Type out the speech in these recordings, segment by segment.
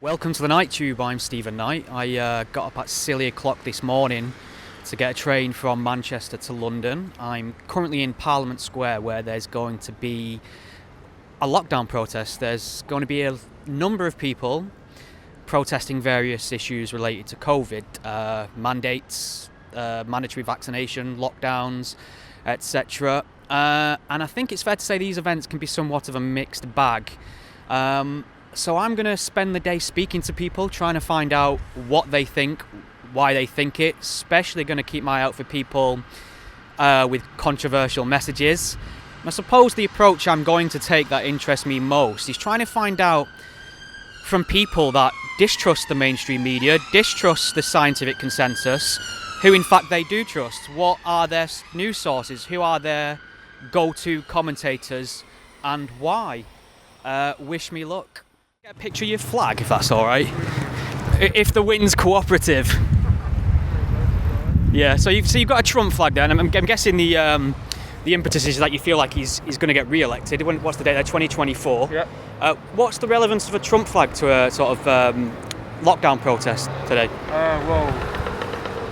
Welcome to the Night Tube. I'm Stephen Knight. I got up at silly o'clock this morning to get a train from Manchester to London. I'm currently in Parliament Square where there's going to be a lockdown protest. There's going to be a number of people protesting various issues related to COVID, mandates, mandatory vaccination, lockdowns, etc. And I think it's fair to say these events can be somewhat of a mixed bag. So I'm going to spend the day speaking to people, trying to find out what they think, why they think it, especially going to keep my eye out for people with controversial messages. And I suppose the approach I'm going to take that interests me most is trying to find out from people that distrust the mainstream media, distrust the scientific consensus, who in fact they do trust. What are their news sources? Who are their go-to commentators and why? Wish me luck. Get a picture of your flag, if that's all right. If the wind's cooperative. Yeah. So you've got a Trump flag there, and I'm guessing the impetus is that you feel like he's going to get re-elected. What's the date there? 2024. Yeah. What's the relevance of a Trump flag to a sort of lockdown protest today? Well,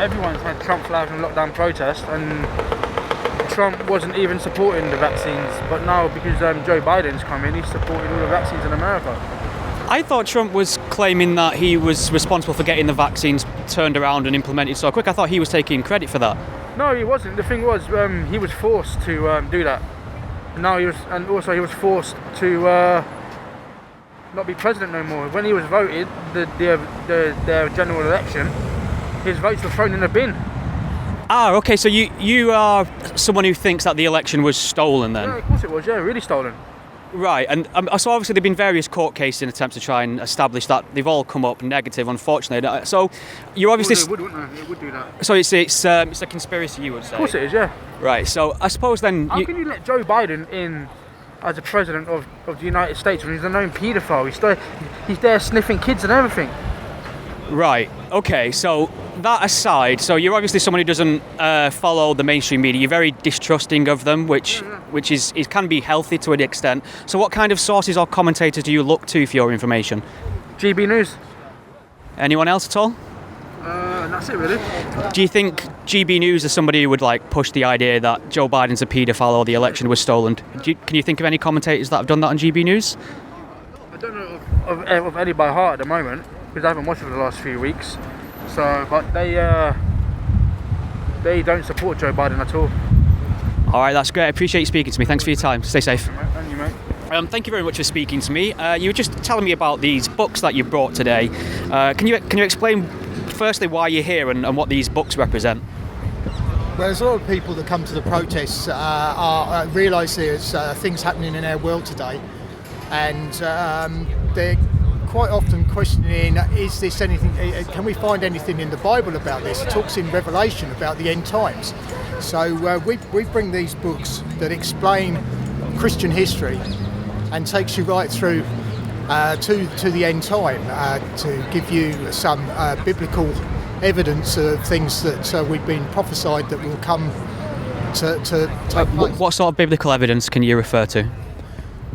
everyone's had Trump flags and lockdown protests, and Trump wasn't even supporting the vaccines, but now because Joe Biden's come in, he's supporting all the vaccines in America. I thought Trump was claiming that he was responsible for getting the vaccines turned around and implemented so quick. I thought he was taking credit for that. No, he wasn't. The thing was, he was forced to do that. And also he was forced to not be president no more. When he was voted, the general election, his votes were thrown in the bin. Ah, okay. So you are someone who thinks that the election was stolen then? Yeah, of course it was. Yeah, really stolen. Right, and so obviously there have been various court cases in attempts to try and establish that. They've all come up negative, unfortunately. So you're obviously... It would, wouldn't it? It would do that. So it's a conspiracy, you would say? Of course it is, yeah. Right, so I suppose then... How can you let Joe Biden in as a president of the United States when he's a known paedophile? He's there sniffing kids and everything. Right, okay, so that aside, so you're obviously someone who doesn't follow the mainstream media. You're very distrusting of them, which is can be healthy to an extent. So what kind of sources or commentators do you look to for your information? GB News. Anyone else at all? And that's it, really. Do you think GB News is somebody who would push the idea that Joe Biden's a paedophile or the election was stolen? Can you think of any commentators that have done that on GB News? I don't know of any by heart at the moment, because I haven't watched it for the last few weeks. So, but they don't support Joe Biden at all. All right, that's great. I appreciate you speaking to me. Thanks for your time. Stay safe. And you, mate. Thank you very much for speaking to me. You were just telling me about these books that you brought today. Can you explain firstly why you're here and what these books represent? Well, there's a lot of people that come to the protests realise there's things happening in our world today, and they're quite often questioning, is this anything, can we find anything in the Bible about this? It talks in Revelation about the end times. So we bring these books that explain Christian history and takes you right through to the end time to give you some biblical evidence of things that we've been prophesied that will come to take place. What sort of biblical evidence can you refer to?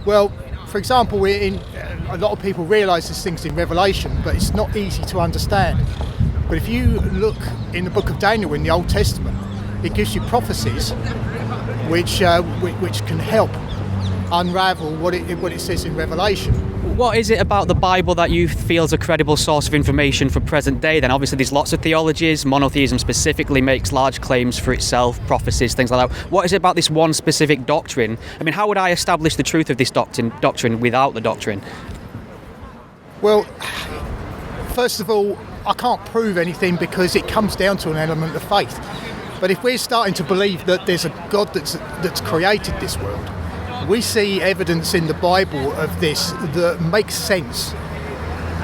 Well, for example, a lot of people realise there's things in Revelation, but it's not easy to understand. But if you look in the book of Daniel in the Old Testament, it gives you prophecies which can help unravel what it says in Revelation. What is it about the Bible that you feel is a credible source of information for present day then? Obviously there's lots of theologies, monotheism specifically makes large claims for itself, prophecies, things like that. What is it about this one specific doctrine? I mean, how would I establish the truth of this doctrine without the doctrine? Well, first of all, I can't prove anything because it comes down to an element of faith. But if we're starting to believe that there's a God that's created this world, we see evidence in the Bible of this that makes sense.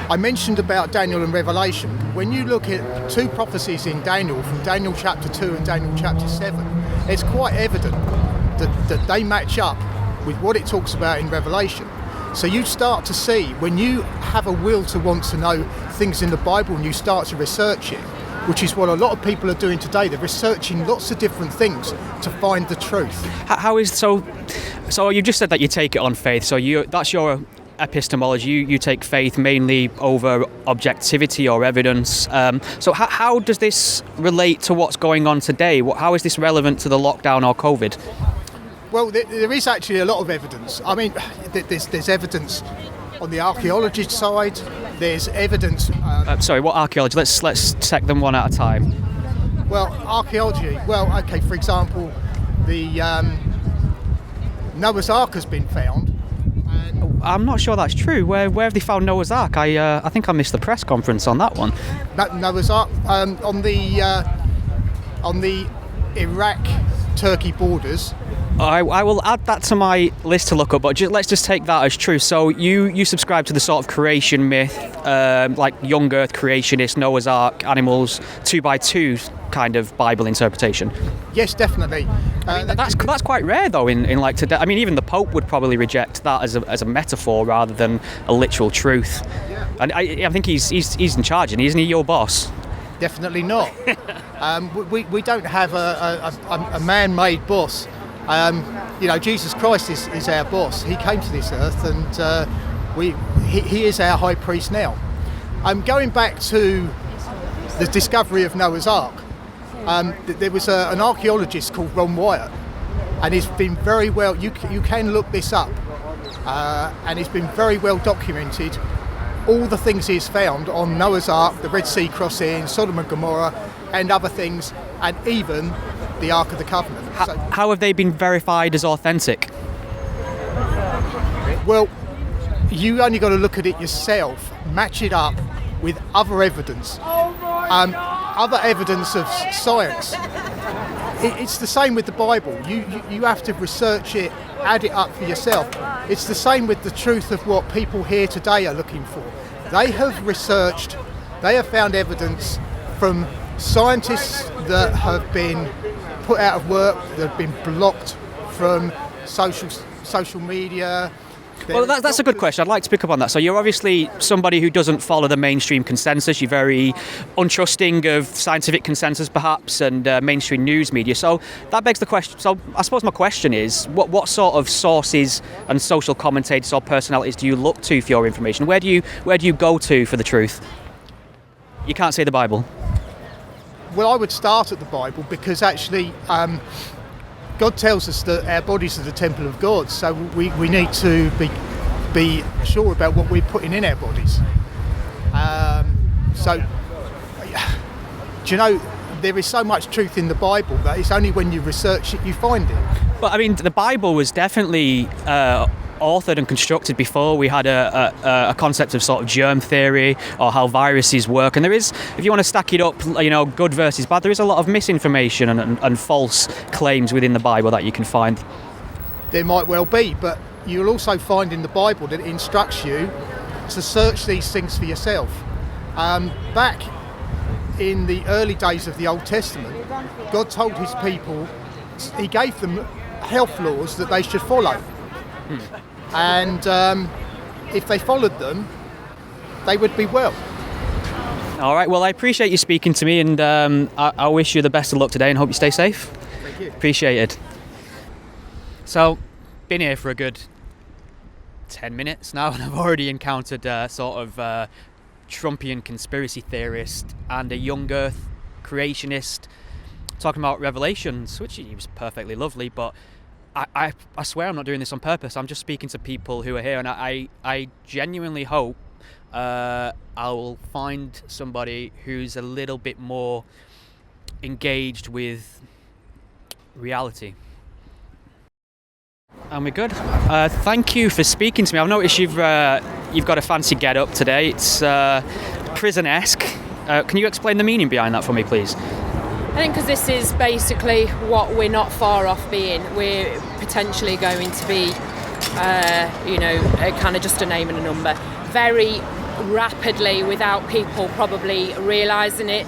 I mentioned about Daniel and Revelation. When you look at two prophecies in Daniel, from Daniel chapter 2 and Daniel chapter 7, it's quite evident that they match up with what it talks about in Revelation. So you start to see, when you have a will to want to know things in the Bible and you start to research it, which is what a lot of people are doing today. They're researching lots of different things to find the truth. How is so you just said that you take it on faith. So that's your epistemology. You take faith mainly over objectivity or evidence. So how does this relate to what's going on today? How is this relevant to the lockdown or COVID? Well, there is actually a lot of evidence. I mean, there's evidence on the archaeology side. There's evidence. Sorry, what archaeology? Let's take them one at a time. Well, archaeology. Well, okay. For example, the Noah's Ark has been found. And I'm not sure that's true. Where have they found Noah's Ark? I think I missed the press conference on that one. Noah's Ark on the Iraq-Turkey borders. I will add that to my list to look up, but let's just take that as true. So you subscribe to the sort of creation myth, like young Earth creationist, Noah's Ark, animals, 2x2 kind of Bible interpretation. Yes, definitely. That's quite rare though in like today. I mean, even the Pope would probably reject that as a metaphor rather than a literal truth. Yeah. And I think he's in charge, and isn't he your boss? Definitely not. We don't have a man-made boss. Jesus Christ is our boss. He came to this earth, and he is our high priest now. Going back to the discovery of Noah's Ark, there was an archaeologist called Ron Wyatt, and it's been very well. You can look this up, and it's been very well documented. All the things he's found on Noah's Ark, the Red Sea crossing, Sodom and Gomorrah, and other things, and even the Ark of the Covenant. How have they been verified as authentic? Well, you only got to look at it yourself, match it up with other evidence, other evidence of science. It's the same with the Bible. You have to research it, add it up for yourself. It's the same with the truth of what people here today are looking for. They have researched, they have found evidence from scientists that have been put out of work, that have been blocked from social media. Well, that's a good question. I'd like to pick up on that. So you're obviously somebody who doesn't follow the mainstream consensus. You're very untrusting of scientific consensus, perhaps, and mainstream news media. So that begs the question. So I suppose my question is, what sort of sources and social commentators or personalities do you look to for your information? Where do you go to for the truth? You can't say the Bible. Well, I would start at the Bible because actually God tells us that our bodies are the temple of God, so we need to be sure about what we're putting in our bodies. Do you know, there is so much truth in the Bible that it's only when you research it you find it. But I mean, the Bible was definitely authored and constructed before we had a concept of sort of germ theory or how viruses work. And there is, if you want to stack it up, good versus bad, there is a lot of misinformation and false claims within the Bible that you can find. There might well be, but you'll also find in the Bible that it instructs you to search these things for yourself. Back in the early days of the Old Testament, God told his people, he gave them health laws that they should follow. And if they followed them, they would be well. All right, well, I appreciate you speaking to me, and I wish you the best of luck today and hope you stay safe. Thank you. Appreciate it. So, been here for a good 10 minutes now, and I've already encountered sort of Trumpian conspiracy theorist and a young Earth creationist talking about revelations, which was perfectly lovely, but I swear I'm not doing this on purpose. I'm just speaking to people who are here, and I genuinely hope I'll find somebody who's a little bit more engaged with reality. And we're good. Thank you for speaking to me. I've noticed you've got a fancy get-up today. It's prison-esque. Can you explain the meaning behind that for me, please? I think because this is basically what we're not far off being. We're potentially going to be, kind of just a name and a number. Very rapidly, without people probably realising it,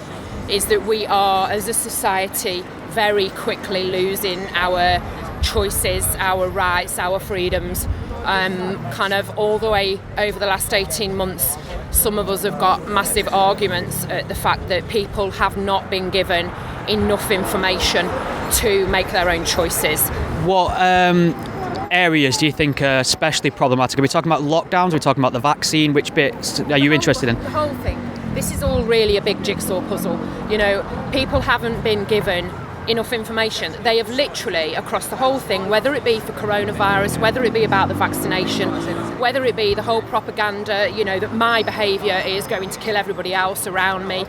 is that we are, as a society, very quickly losing our choices, our rights, our freedoms. Kind of all the way over the last 18 months, some of us have got massive arguments at the fact that people have not been given enough information to make their own choices. What areas do you think are especially problematic? Are we talking about lockdowns? Are we talking about the vaccine? Which bits are you interested in? The whole thing. This is all really a big jigsaw puzzle. People haven't been given enough information. They have literally, across the whole thing, whether it be for coronavirus, whether it be about the vaccination, whether it be the whole propaganda, that my behaviour is going to kill everybody else around me,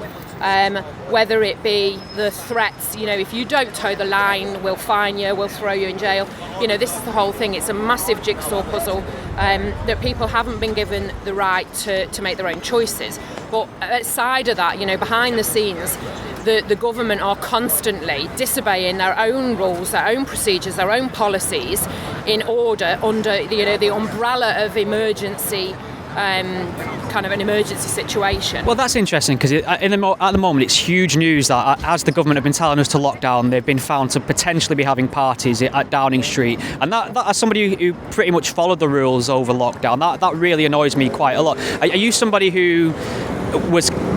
whether it be the threats, if you don't toe the line, we'll fine you, we'll throw you in jail. This is the whole thing. It's a massive jigsaw puzzle that people haven't been given the right to make their own choices. But outside of that, behind the scenes, the government are constantly disobeying their own rules, their own procedures, their own policies in order under the umbrella of emergency, kind of an emergency situation. Well, that's interesting because at the moment it's huge news that as the government have been telling us to lock down, they've been found to potentially be having parties at Downing Street. And that as somebody who pretty much followed the rules over lockdown, that really annoys me quite a lot. Are you somebody who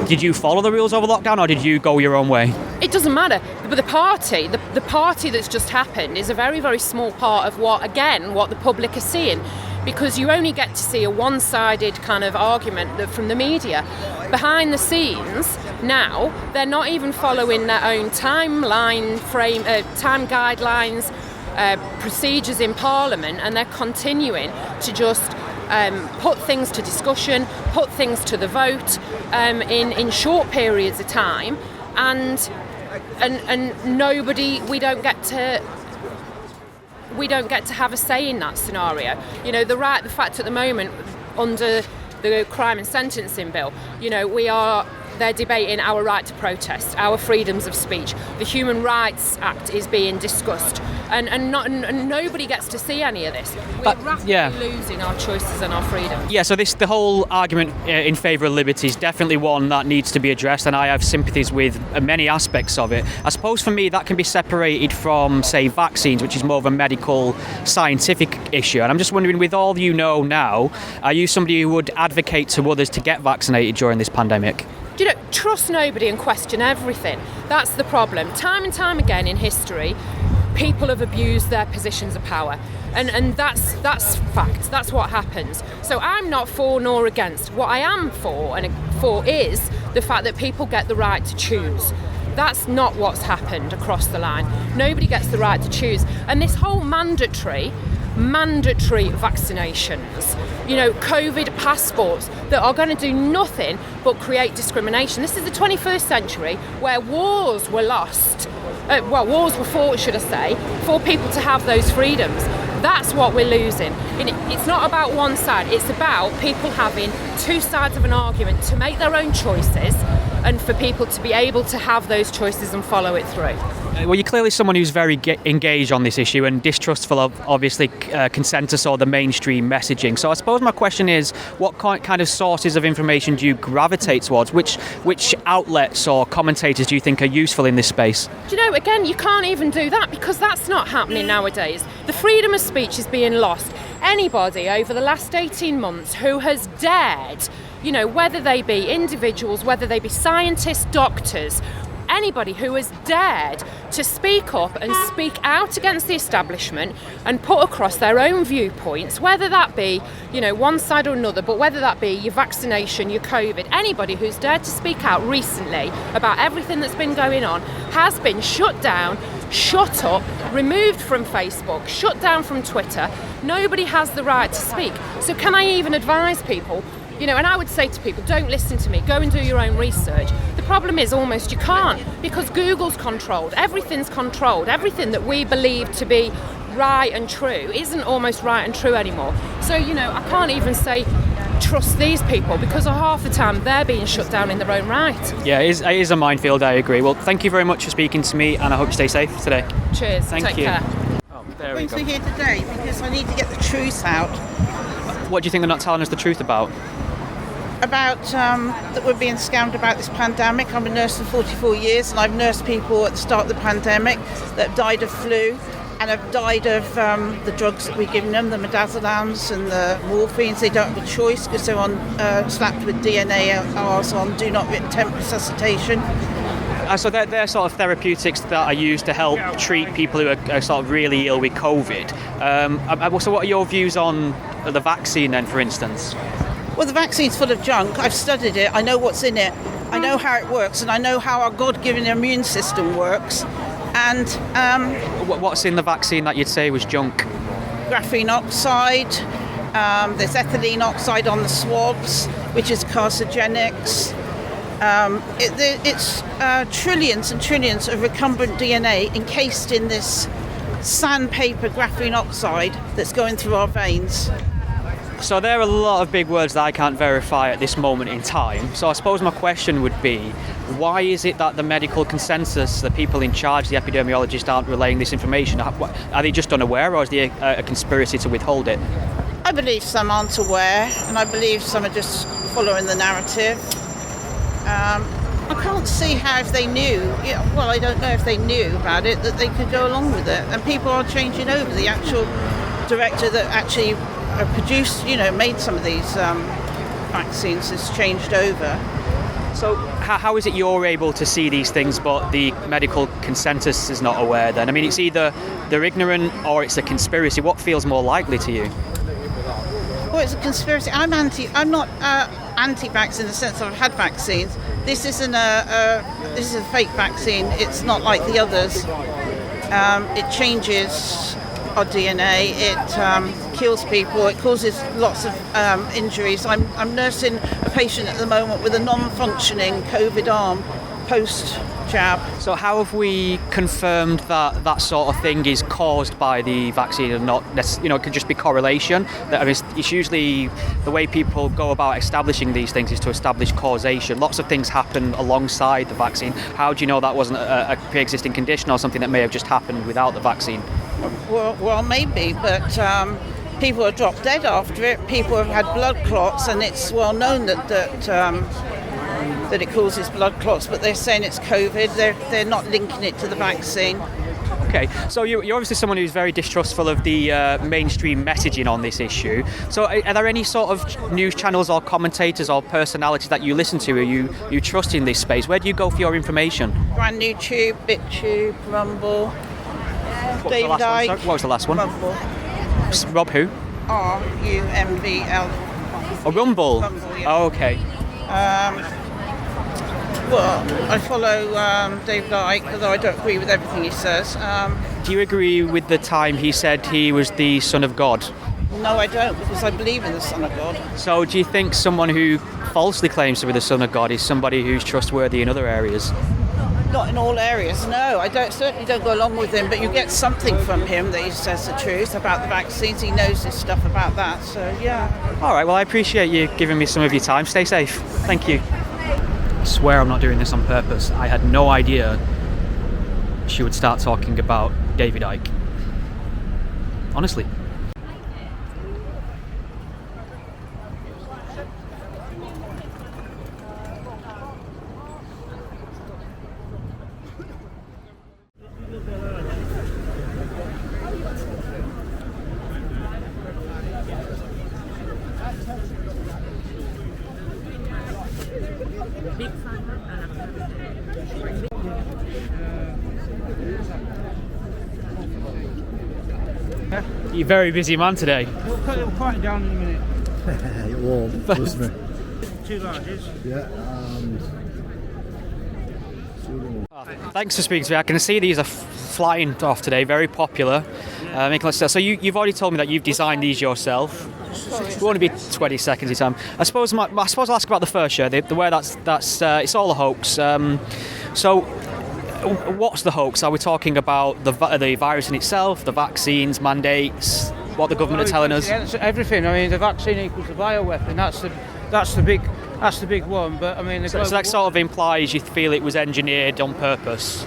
did you follow the rules over lockdown or did you go your own way? It doesn't matter. But the party that's just happened is a very, very small part of what the public is seeing. Because you only get to see a one-sided kind of argument from the media. Behind the scenes, now, they're not even following their own timeline frame, time guidelines, procedures in Parliament, and they're continuing to just put things to discussion, put things to the vote in short periods of time, and nobody, we don't get to have a say in that scenario. The fact at the moment under the crime and sentencing bill, they're debating our right to protest, our freedoms of speech. The Human Rights Act is being discussed, and nobody gets to see any of this. We're rapidly losing our choices and our freedom. Yeah, so the whole argument in favour of liberty is definitely one that needs to be addressed, and I have sympathies with many aspects of it. I suppose for me that can be separated from, say, vaccines, which is more of a medical, scientific issue. And I'm just wondering, with all you know now, are you somebody who would advocate to others to get vaccinated during this pandemic? Trust nobody and question everything. That's the problem. Time and time again in history, people have abused their positions of power. And that's fact. That's what happens. So I'm not for nor against. What I am for is the fact that people get the right to choose. That's not what's happened across the line. Nobody gets the right to choose. And this whole mandatory vaccinations, COVID passports that are going to do nothing but create discrimination. This is the 21st century where wars were lost, wars were fought, should I say, for people to have those freedoms. That's what we're losing. It's not about one side, it's about people having two sides of an argument to make their own choices and for people to be able to have those choices and follow it through. Well, you're clearly someone who's very engaged on this issue and distrustful of, obviously, consensus or the mainstream messaging. So I suppose my question is, what kind of sources of information do you gravitate towards? Which outlets or commentators do you think are useful in this space? Again, you can't even do that because that's not happening nowadays. The freedom of speech is being lost. Anybody over the last 18 months who has dared, whether they be individuals, whether they be scientists, doctors, anybody who has dared to speak up and speak out against the establishment and put across their own viewpoints, whether that be, one side or another, but whether that be your vaccination, your COVID, anybody who's dared to speak out recently about everything that's been going on has been shut down, shut up, removed from Facebook, shut down from Twitter. Nobody has the right to speak. So can I even advise people? And I would say to people, don't listen to me, go and do your own research. The problem is almost you can't, because Google's controlled, everything's controlled. Everything that we believe to be right and true isn't almost right and true anymore. So, I can't even say trust these people because half the time they're being shut down in their own right. Yeah, it is a minefield, I agree. Well, thank you very much for speaking to me and I hope you stay safe today. Cheers, Take care. Oh, there we go. I'm here today because I need to get the truth out. What do you think they're not telling us the truth about? About that we're being scammed about this pandemic. I'm a nurse for 44 years and I've nursed people at the start of the pandemic that have died of flu and have died of the drugs that we're giving them, the midazolam and the morphines. They don't have a choice because they're on slapped with DNA Rs on do not attempt resuscitation. So they're sort of therapeutics that are used to help treat people who are sort of really ill with COVID. So what are your views on the vaccine then, for instance? Well, the vaccine's full of junk. I've studied it. I know what's in it. I know how it works, and I know how our God-given immune system works. And what's in the vaccine that you'd say was junk? Graphene oxide. There's ethylene oxide on the swabs, which is carcinogenics. It's trillions and trillions of recombinant DNA encased in this sandpaper graphene oxide that's going through our veins. So there are a lot of big words that I can't verify at this moment in time. So I suppose my question would be, why is it that the medical consensus, the people in charge, the epidemiologists, aren't relaying this information? Are they just unaware, or is there a conspiracy to withhold it? I believe some aren't aware, and I believe some are just following the narrative. I can't see how, if they knew, well, I don't know if they knew about it, that they could go along with it. And people are changing over. The actual director that actually produced, made some of these vaccines has changed over. So how is it you're able to see these things but the medical consensus is not aware then? I mean, it's either they're ignorant or it's a conspiracy. What feels more likely to you? Well, it's a conspiracy. I'm not anti-vax in the sense that I've had vaccines. This isn't this is a fake vaccine. It's not like the others. It changes our DNA. It kills people. It causes lots of injuries. I'm nursing a patient at the moment with a non-functioning COVID arm post-jab. So how have we confirmed that that sort of thing is caused by the vaccine and not, it could just be correlation? I mean, it's usually the way people go about establishing these things is to establish causation. Lots of things happen alongside the vaccine. How do you know that wasn't a pre-existing condition or something that may have just happened without the vaccine? Well, maybe, but people have dropped dead after it. People have had blood clots, and it's well known that it causes blood clots, but they're saying it's COVID. They're not linking it to the vaccine. Okay, so you're obviously someone who's very distrustful of the mainstream messaging on this issue. So are there any sort of news channels or commentators or personalities that you listen to or you trust in this space? Where do you go for your information? Brand New Tube, BitTube, Rumble, David Icke. What was the last one? Rumble. Rob who? RUMBL. Oh, Rumble? Rumble, yeah. Oh, okay. Well, I follow David Icke, although I don't agree with everything he says. Do you agree with the time he said he was the Son of God? No, I don't, because I believe in the Son of God. So do you think someone who falsely claims to be the Son of God is somebody who's trustworthy in other areas? Not in all areas, no. I certainly don't go along with him, but you get something from him that he says the truth about the vaccines. He knows his stuff about that, so yeah. All right, well, I appreciate you giving me some of your time. Stay safe. Thank you. I swear I'm not doing this on purpose. I had no idea she would start talking about David Icke. Honestly. You're a very busy man today. We'll quiet it down in a minute. It won't, trust me. 2 larges. Yeah, Thanks for speaking to me. I can see these are flying off today, very popular. So you've already told me that you've designed these yourself. It won't be 20 seconds of time. I suppose I'll ask about the first show, where that's it's all a hoax. So what's the hoax? Are we talking about the virus in itself, the vaccines, mandates, what the government are telling us? Yeah, it's everything. I mean, the vaccine equals the bioweapon. That's the big one. But I mean, So that sort of implies you feel it was engineered on purpose.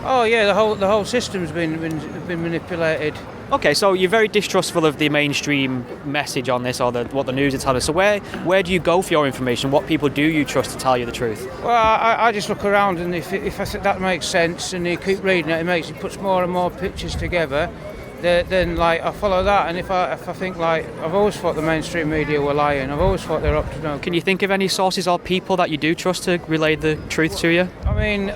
Oh yeah, the whole system's been manipulated. Okay, so you're very distrustful of the mainstream message on this, or what the news is telling us. So where do you go for your information? What people do you trust to tell you the truth? Well, I just look around, and if I think that makes sense, and you keep reading it, it puts more and more pictures together, then like I follow that. And if I think like I've always thought the mainstream media were lying. I've always thought they're up to no. Can you think of any sources or people that you do trust to relay the truth to you? I mean,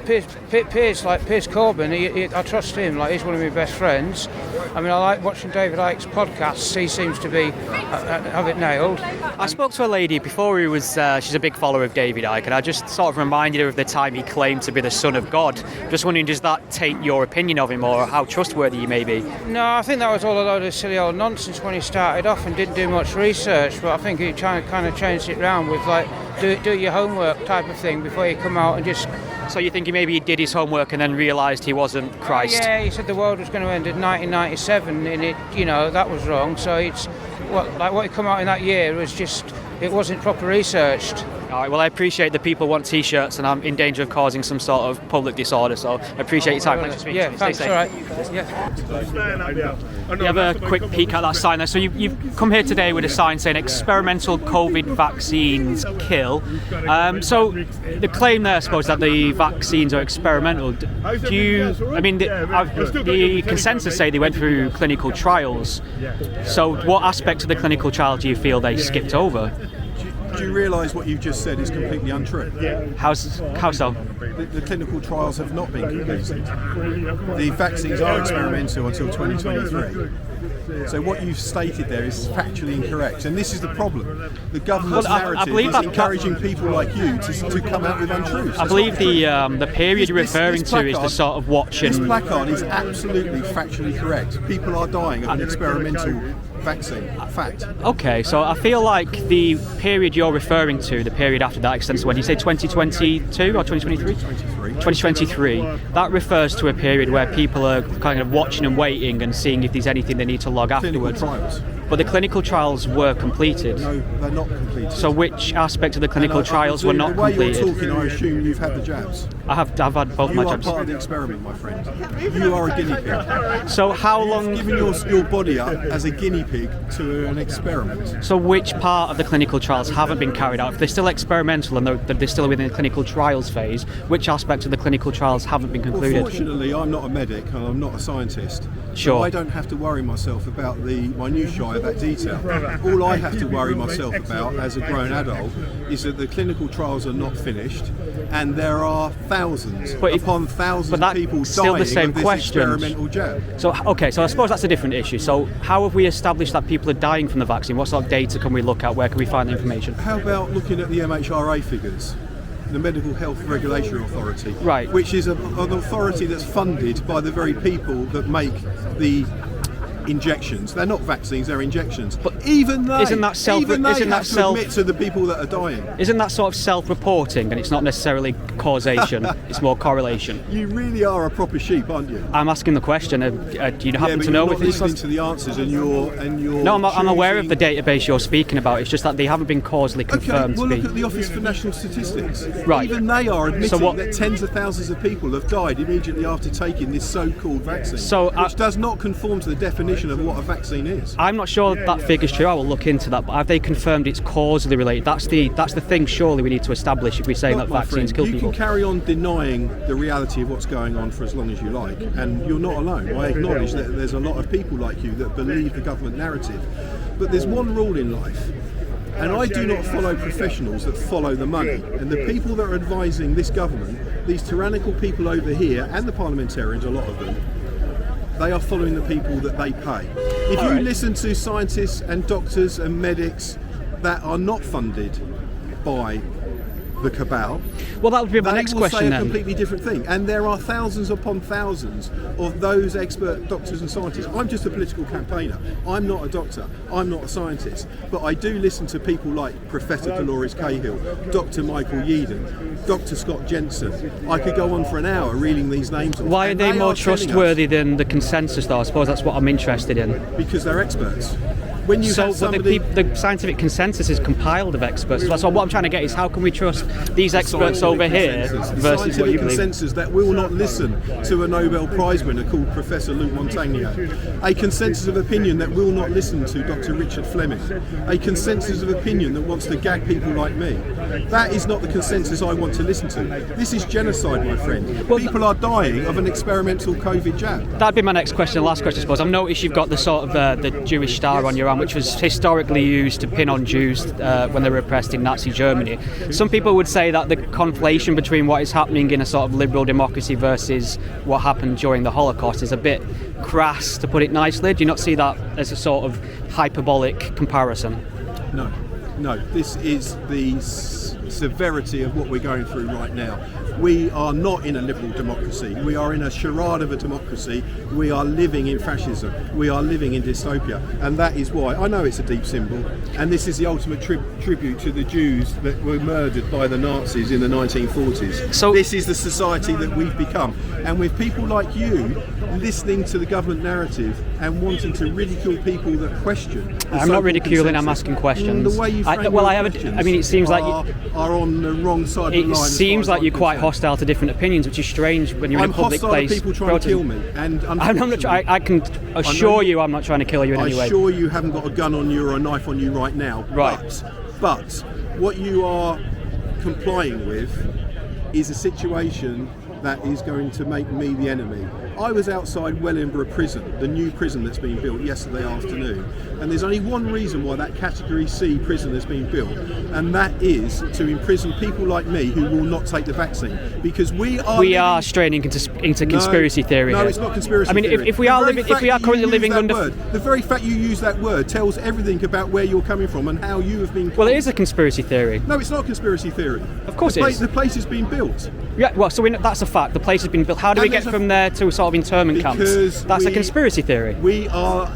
Piers, like Piers Corbyn, I trust him. Like he's one of my best friends. I mean, I like watching David Icke's podcasts. He seems to be have it nailed. I spoke to a lady before who was, she's a big follower of David Icke, and I just sort of reminded her of the time he claimed to be the son of God. Just wondering, does that taint your opinion of him, or how trustworthy he may be? No, I think that was all a load of silly old nonsense when he started off and didn't do much research, but I think he kind of changed it round with like, do your homework type of thing before you come out and just... So you think maybe he did his homework and then realised he wasn't Christ? Yeah, he said the world was going to end in 1997, and that was wrong. So it's what come out in that year was just, it wasn't proper researched. All right, well, I appreciate that people want T-shirts, and I'm in danger of causing some sort of public disorder, so I appreciate your time. Thanks for speaking to me. Thanks, Stay safe. all right. Yeah. You have a quick peek at that sign there. So you've come here today with a sign saying experimental COVID vaccines kill. So the claim there, I suppose, that the vaccines are experimental. The consensus say they went through clinical trials. So what aspects of the clinical trial do you feel they skipped over? Do you realise what you've just said is completely untrue? How so? The clinical trials have not been completed. The vaccines are experimental until 2023. So what you've stated there is factually incorrect, and this is the problem. The government's narrative is encouraging people like you to come out with untruths. I believe the period you're referring to is the sort of watch and... This placard is absolutely factually correct. People are dying of an experimental vaccine. Fact. Okay, so I feel like the period you're referring to, the period after that extends to when you say 2022 or 2023? 2023. That refers to a period where people are kind of watching and waiting and seeing if there's anything they need to log afterwards. Clinical trials. But the clinical trials were completed. No, they're not completed. So which aspect of the clinical trials were not completed? The way you're talking, I assume you've had the jabs. I've had both my jabs. You are part of the experiment, my friend. You are a guinea pig. So how long... You've given your body up as a guinea pig to an experiment. So which part of the clinical trials haven't been carried out? If they're still experimental and they're still within the clinical trials phase, which aspects of the clinical trials haven't been concluded? Well, fortunately, I'm not a medic and I'm not a scientist. Sure. So I don't have to worry myself about the minutiae of that detail. All I have to worry myself about as a grown adult is that the clinical trials are not finished and there are thousands upon thousands of people dying the same of this experimental jab. So, okay, so I suppose that's a different issue. So how have we established that people are dying from the vaccine? What sort of data can we look at? Where can we find the information? How about looking at the MHRA figures? The Medical Health Regulatory Authority, right, which is an authority that's funded by the very people that make the injections. They're not vaccines, they're injections. But even they have to admit to the people that are dying. Isn't that sort of self-reporting, and it's not necessarily causation, it's more correlation? You really are a proper sheep, aren't you? I'm asking the question. Do you happen to know? You're not listening to the answers, and you're. No, I'm aware of the database you're speaking about. It's just that they haven't been causally confirmed. Okay, well, look at the Office for National Statistics. Right. Even they are admitting that tens of thousands of people have died immediately after taking this so-called vaccine, which does not conform to the definition of what a vaccine is. I'm not sure that figure's true. I will look into that. But have they confirmed it's causally related? That's the thing. Surely we need to establish if we're saying that vaccines kill people. You can carry on denying the reality of what's going on for as long as you like, and you're not alone. I acknowledge that there's a lot of people like you that believe the government narrative, but there's one rule in life. And I do not follow professionals that follow the money. And the people that are advising this government, these tyrannical people over here, and the parliamentarians, a lot of them, they are following the people that they pay. If you listen to scientists and doctors and medics that are not funded by the cabal, well, that would be my next question. They will say a completely different thing. And there are thousands upon thousands of those expert doctors and scientists. I'm just a political campaigner. I'm not a doctor. I'm not a scientist. But I do listen to people like Professor Dolores Cahill, Dr. Michael Yeadon, Dr. Scott Jensen. I could go on for an hour reeling these names off. Why are they more trustworthy than the consensus, though? I suppose that's what I'm interested in. Because they're experts. when you So, have but somebody... the scientific consensus is compiled of experts as well. So what I'm trying to get is, how can we trust these experts over here versus what you believe? Consensus that will not listen to a Nobel Prize winner called Professor Luc Montagnier. A consensus of opinion that will not listen to Dr. Richard Fleming. A consensus of opinion that wants to gag people like me. That is not the consensus I want to listen to. This is genocide, my friend. People are dying of an experimental COVID jab. That'd be my next question, last question, I suppose. I've noticed you've got the sort of the Jewish star on your arm, which was historically used to pin on Jews when they were oppressed in Nazi Germany. Some people would say that the conflation between what is happening in a sort of liberal democracy versus what happened during the Holocaust is a bit crass, to put it nicely. Do you not see that as a sort of hyperbolic comparison? No. This is the severity of what we're going through right now. We are not in a liberal democracy. We are in a charade of a democracy. We are living in fascism. We are living in dystopia. And that is why, I know it's a deep symbol, and this is the ultimate tribute to the Jews that were murdered by the Nazis in the 1940s. So this is the society that we've become. And with people like you listening to the government narrative and wanting to ridicule people that question. I'm not ridiculing, I'm asking questions. The way you frame it seems like are on the wrong side of the line. It seems like you're quite hostile to different opinions, which is strange when you're in a public place. I'm hostile to people trying to kill me. And I can assure you I'm not trying to kill you in any way. I assure you haven't got a gun on you or a knife on you right now. Right. But what you are complying with is a situation that is going to make me the enemy. I was outside Wellingborough Prison, the new prison that's been built yesterday afternoon, and there's only one reason why that Category C prison has been built, and that is to imprison people like me who will not take the vaccine, because we are straining into conspiracy theory. No, it's not conspiracy theory. I mean, if we are currently living under the very fact you use that word tells everything about where you're coming from and how you have been. Well, it is a conspiracy theory. No, it's not a conspiracy theory. Of course it is. The place has been built. Yeah, well, so that's a fact. The place has been built. How do we get from there to sort of internment camps? That's a conspiracy theory.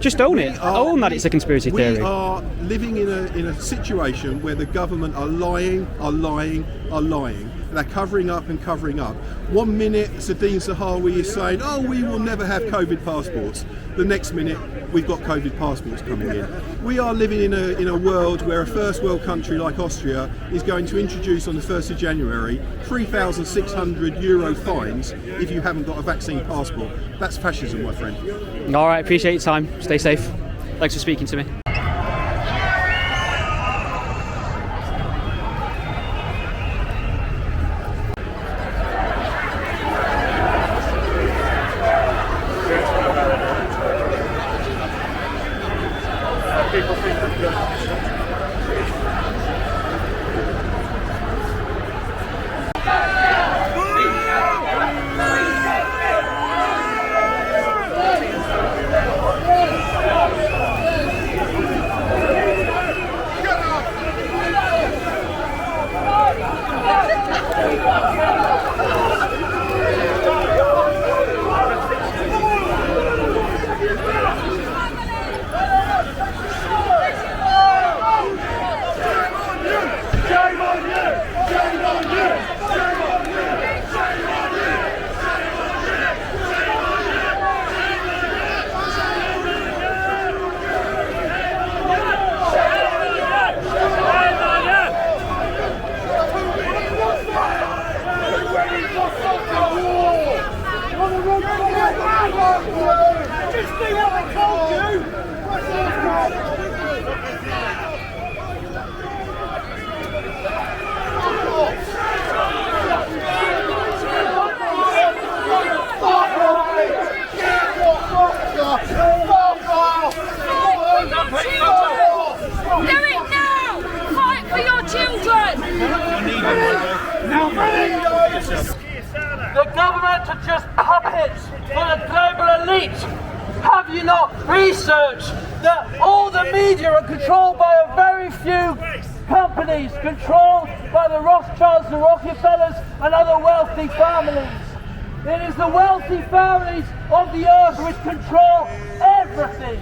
Just own it. Own that it's a conspiracy theory. We are living in a situation where the government are lying. They're covering up and covering up. 1 minute, Sadine Zahawi is saying, "Oh, we will never have COVID passports." The next minute, we've got COVID passports coming in. We are living in a world where a first world country like Austria is going to introduce on the 1st of January €3,600 fines if you haven't got a vaccine passport. That's fascism, my friend. All right, appreciate your time. Stay safe. Thanks for speaking to me. The government are just puppets for the global elite. Have you not researched that all the media are controlled by a very few companies, controlled by the Rothschilds, the Rockefellers and other wealthy families? It is the wealthy families of the earth which control everything.